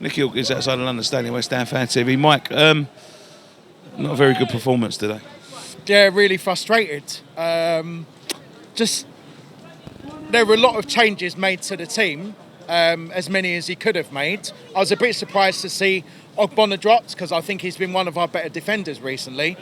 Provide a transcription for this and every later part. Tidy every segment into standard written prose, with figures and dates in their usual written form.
Nicky Hawkins outside of London Stadium, West Ham Fan TV. Mike, not a very good performance today. Yeah, really frustrated. Just there were a lot of changes made to the team, as many as he could have made. I was a bit surprised to see Ogbonna dropped because I think he's been one of our better defenders recently.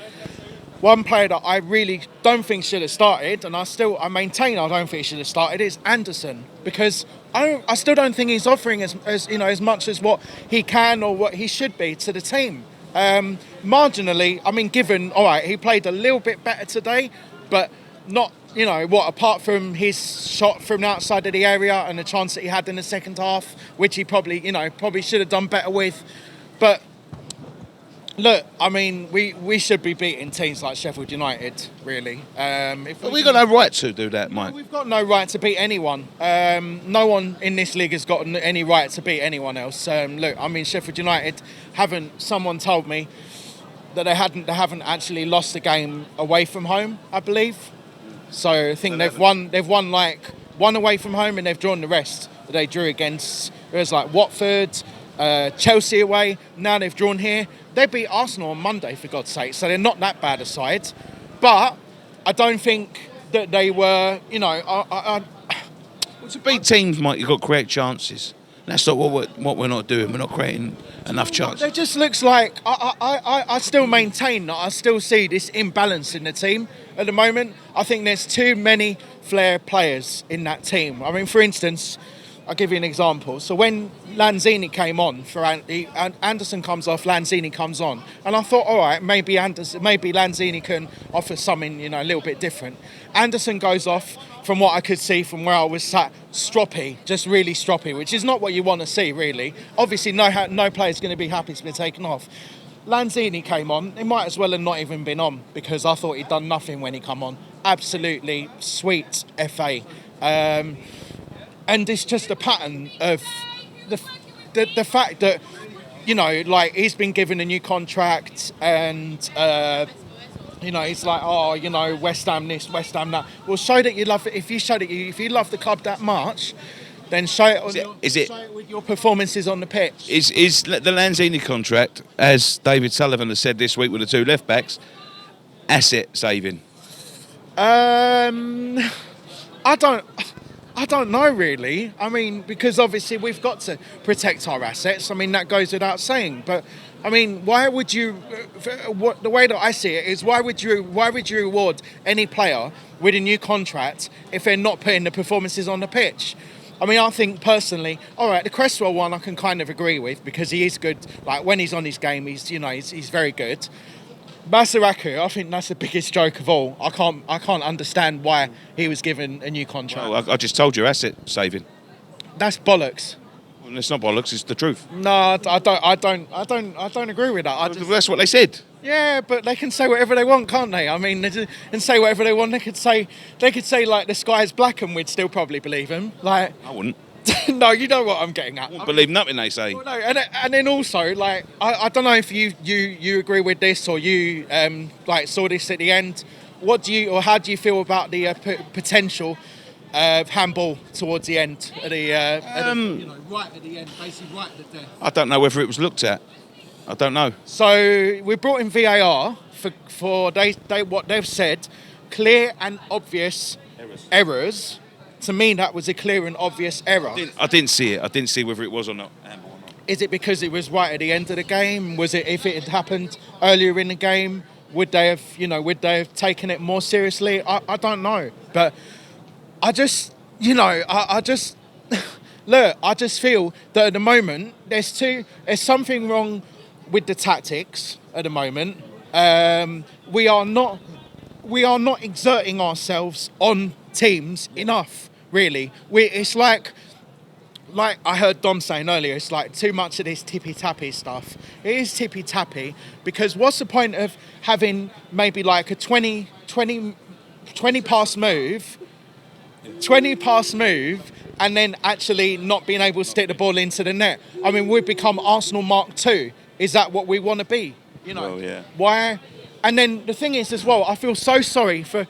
One player that I really don't think should have started, and I maintain I don't think he should have started, is Anderson, because I still don't think he's offering as much as what he can or what he should be to the team. Marginally, I mean, given he played a little bit better today, but not apart from his shot from outside of the area and the chance that he had in the second half, which he probably should have done better with, but. Look, I mean, we should be beating teams like Sheffield United, really. But we've got no right to do that, Mike. We've got no right to beat anyone. No one in this league has got any right to beat anyone else. Look, I mean, Sheffield United someone told me that they haven't actually lost a game away from home, I believe. So I think they've won like one away from home and they've drawn the rest that they drew against. It was like Watford, Chelsea away. Now they've drawn here. They beat Arsenal on Monday, for God's sake, so they're not that bad a side. But I don't think that they were, Well, to beat teams, Mike, you've got to create chances. That's not what we're not doing. We're not creating enough chances. It just looks like I still maintain that I still see this imbalance in the team at the moment. I think there's too many flair players in that team. I mean, for instance, I'll give you an example. So when Lanzini came on, Anderson comes off, Lanzini comes on. And I thought, all right, maybe Lanzini can offer something, a little bit different. Anderson goes off, from what I could see from where I was sat, stroppy, just really stroppy, which is not what you want to see, really. Obviously, no player's going to be happy to be taken off. Lanzini came on. He might as well have not even been on because I thought he'd done nothing when he come on. Absolutely sweet FA. And it's just a pattern of the fact that, he's been given a new contract and, he's like, West Ham this, West Ham that. Well, show that you love it. If you love the club that much, then show it with your performances on the pitch. Is the Lanzini contract, as David Sullivan has said this week with the two left-backs, asset saving? I don't know, really. I mean, because obviously we've got to protect our assets. I mean, that goes without saying. But, I mean, why would you... the way that I see it is, why would you reward any player with a new contract if they're not putting the performances on the pitch? I mean, I think personally, all right, the Cresswell one I can kind of agree with because he is good. Like, when he's on his game, he's very good. Basaraku, I think that's the biggest joke of all. I can't understand why he was given a new contract. Well, I just told you, asset saving. That's bollocks. Well, it's not bollocks; it's the truth. No, I don't agree with that. That's what they said. Yeah, but they can say whatever they want, can't they? I mean, and say whatever they want. They could say like the sky is black, and we'd still probably believe them. Like I wouldn't. No, you know what I'm getting at. I wouldn't believe nothing they say. Well, no, and then also, like, I don't know if you agree with this or you saw this at the end. How do you feel about the potential handball towards the end of the right at the end, basically right at the death? I don't know whether it was looked at. I don't know. So we brought in VAR for what they've said, clear and obvious errors. To me, that was a clear and obvious error. I didn't see it. I didn't see whether it was or not. Is it because it was right at the end of the game? Was it if it had happened earlier in the game? Would they have taken it more seriously? I don't know. But I just look. I just feel that at the moment there's something wrong with the tactics at the moment. We are not exerting ourselves on teams enough, really. It's like I heard Dom saying earlier, it's like too much of this tippy-tappy stuff. It is tippy-tappy because what's the point of having maybe like a 20 pass move and then actually not being able to stick the ball into the net? I mean, we've become Arsenal Mark II. Is that what we want to be? Well, yeah. Why? And then the thing is as well, I feel so sorry for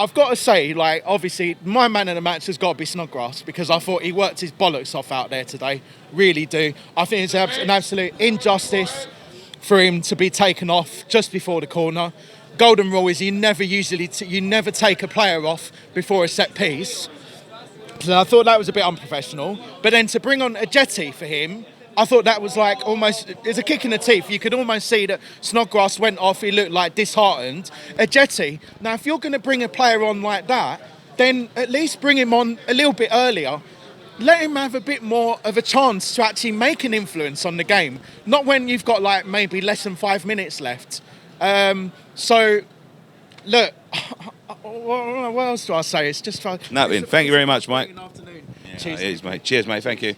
I've got to say, like, obviously, my man of the match has got to be Snodgrass because I thought he worked his bollocks off out there today. Really do. I think it's an absolute injustice for him to be taken off just before the corner. Golden rule is you never take a player off before a set piece. So I thought that was a bit unprofessional. But then to bring on a Jetty for him, I thought that was like almost, it's a kick in the teeth. You could almost see that Snodgrass went off, he looked like disheartened. A Jetty, now if you're going to bring a player on like that, then at least bring him on a little bit earlier. Let him have a bit more of a chance to actually make an influence on the game. Not when you've got like maybe less than 5 minutes left. So, look, what else do I say? It's just... Nothing. Thank you very much, Mike. Afternoon. Yeah, it is, mate. Cheers, mate. Thank you.